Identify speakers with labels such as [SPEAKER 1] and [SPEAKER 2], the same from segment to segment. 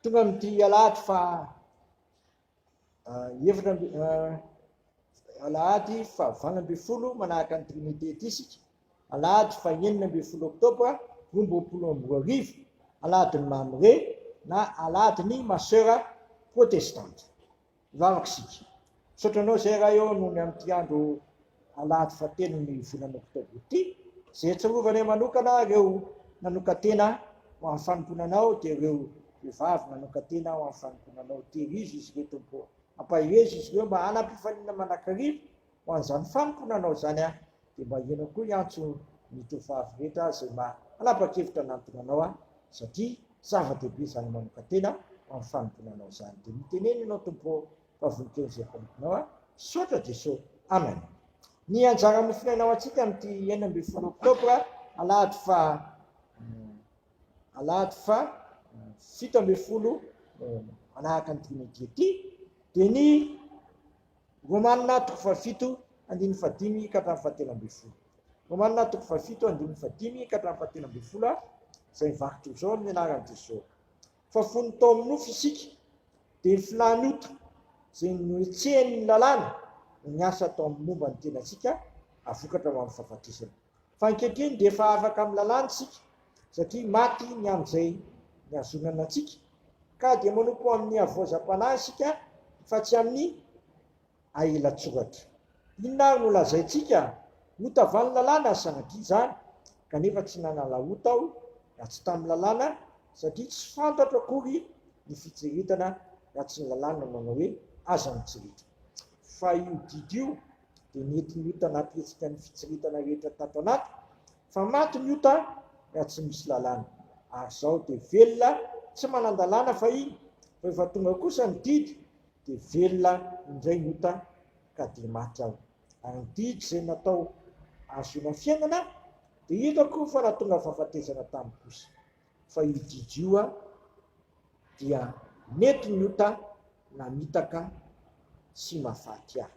[SPEAKER 1] tonga amin'ity alahady fa efatra alahady fa 20 manahaka ny trinité ty isika. Alahady fa 9 oktobra 2022 alahady ny mamre na alahady ny masera protestante vavaka sika. Sotranao zay raha eo noho ny amin'ity andro alahady fa 10 ny volana oktobra ity, zay tsarovana manokana reo nanokatena ho amin'ny fanomponanao dia ireo vehivavy nanokatena ho amin'ny fanomponanao terizy izy re tompo ampahezy izy reo mba hanam-pifaliana manakarivo ho an'izany fanomponanao zany a, dia mba ianao koa iantso ny tovovavy rehetra zay mba hanapa-kevitra nantonanao satria zava-dehibe zany manokatena ho amin'ny fanomponanao zany. Dia miteneny ianao tompo fa vonikeny zay mpanomponao sotra Jesosy. Amen. Ny anjara mofinainao antsika amin'ity 9 oktobra alahady fa 17 manahaka ny trinité ty dia ny Romanina 7 andiny fadimy ka hatramin'ny fahateloambin'ny folo. Romanina 7 andiny fadimy ka hatramin'ny fahateloambin'ny folo zay vakitra zao ny anaran'i Jesosy. Fa fony tao amin'ny nofo isika dia ny filany ota zay noetsehany lalàna ny asa atao amin'ny momba ny tenantsika avokatra amin'ny fahafatesana. Fa ankehitriny dia efa afaka amin'ny lalàna isika satria maty ny amin'izay ny azonana antsika, ka dia manompo amin'ny havoazam-panahy isika fa tsy amin'ny aelatsoratra. Inona no lazaintsika? Ota avy any lalàna sanatria zany, kanefa tsy nanala ota aho raha tsy tamin'ny lalàna satria tsy fantatra akory ny fitseretana raha tsy ny lalàna manao hoe aza mitsereta. Fa io didio dia nety ny ota nampietsika ny fitseretana rehetra tato anaty, fa maty ny ota raha tsy misy lalàna. Ary zao dia velona tsy manan-dalàna fa iny, fa efa tonga kosa ny didy dia velona indray ny ota ka dia maty aho. Ary ny didy zay natao ahazoana fiainana dia hitako fa nahatonga fahafatesana tamin'ny kosa. Fa io didy io dia nety ny ota namitaka sy mahafaty ahy.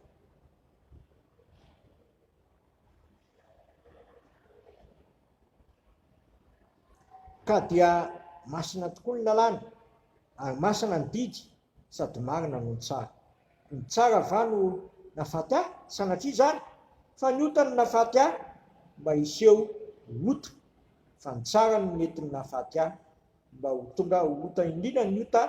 [SPEAKER 1] Ka dia masina tokoa ny lalàna ary masina ny didy sady marina no ny tsara. Ny tsara va no nafaty ahy sanatria zany, fa ny ota no nafaty ahy mba hiseho ota, fa ny tsara no nety ny nafaty ahy mba ho tonga ho ota indrindra ny ota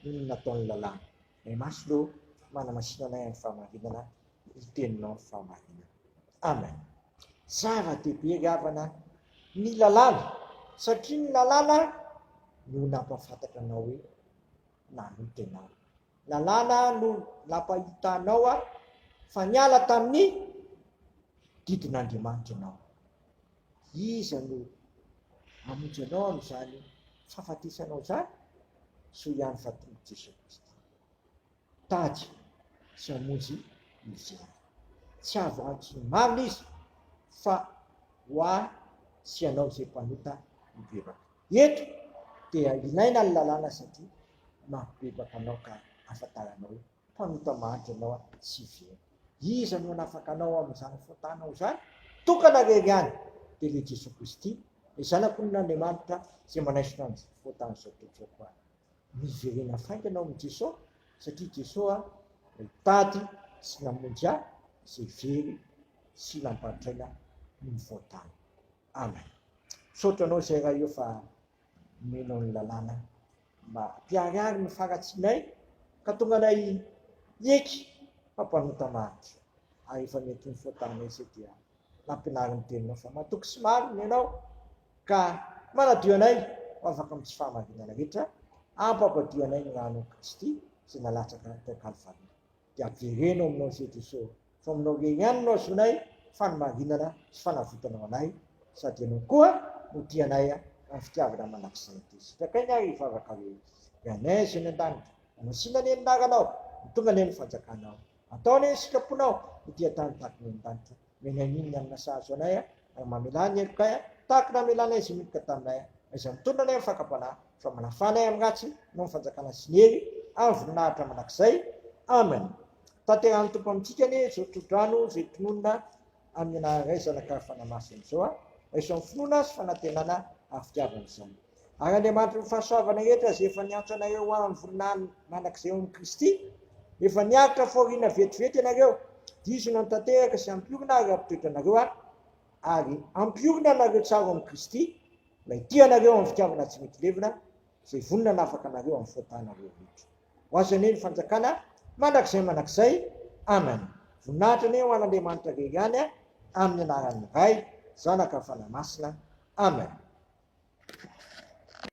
[SPEAKER 1] no nataon'ny lalàna. May masilo manamasinanay amin'ny fahamarinana iteninao fahamarinana. Amen. Zava-dehibe ry havana ny lalàna satria ny lalàna no nampafantatra anao hoe nanoty ianao. Lalàna no nampahitanao fa niala tamin'ny didin'Andriamanitra ianao. Iza no hamonjy anao amin'izany fahafatesanao zany? So ihany fa tonga Jesosy Kristy. Tady sy hamonjy izy ihany. Tsy azo antso marina izy fa ho ahy sy ianao zay mpanota mibebaka. Eto dia ilaina ny lalàna satria mampibebaka anao ka afantaranao hoe mpanota mahantra ianao sy very. Iza no hanafaka anao amin'izany fotanao zany? Tokana rery ihany dia le Jesosy Kristy, ny zanak'Andriamanitra zay manaisina ny fotana zao tontolo koa. Miverena fainga anao amin'ny Jesosy satria Jesosy mitady sy namonjy ahy zay very sy nampatraina ny fotana. Amen. Sotranao zay raha eo fa menao ny lalàna mba mpiharihary ny faratsinay ka tonga anay eky mampanota mahantra. Ary efa mety ny fotanay zay dia nampianary ny teninao fa matoky sy marina ianao ka manadio anay ho afaka amin'ny tsy fahamarinana rehetra, ampampadio anay ny ranon'i Kristy zay nalatsaka tao Kalvaria. Dia ampiverenao aminao zay Jesosy fa aminao rery ihany no azonay fanomarinana sy fanavotanao anay, sady ianao koa no tianay amin'ny fitiavana manakizay ty. Sitrakainy ary hivavaka hoe ianay zay ny an-danitra, amasina ny anaranao, tonga ny fanjakanao, ataony ny sikaponao ity tany tahaka ny an-danitra. Menay minina amin'ny nasazo anay ary mamelany elokay tahaka namelanay zay midika taminay izay mitondra anay amin'ny fakapanahy fa manafanay amin'ny ratsy no fanjakana sy ny hery amin'ny voninahitra manakizay. Amen. Tanterahany tompo amintsika anie zao todrano zay tononona amin'ny anaray zanakary fanamasina zao, iso amin'ny finoana sy fanantenana ary fitiavana izany. Ary Andriamanitra ny fahasoavana rehetra zay efa niantso anareo amin'ny voninahiny manak'izay eo amin'ny Kristy, efa niakatra foriana vetivety ianareo, diso no tanteraka sy ampiorina ary ampitoetra anareo ary ampiorina anareo tsara amin'ny Kristy, mba itianareo amin'ny fitiavana tsy mety levina, izay vonona nafaka anareo amin'ny fotanareo rehetra. Ho azy ny fanjakana manak'izay. Amen. Voninahitra ny ho an'Andriamanitra rery ihany amin'ny anaran'ny Ray, Zanaka, Fanahy Masina. Amen.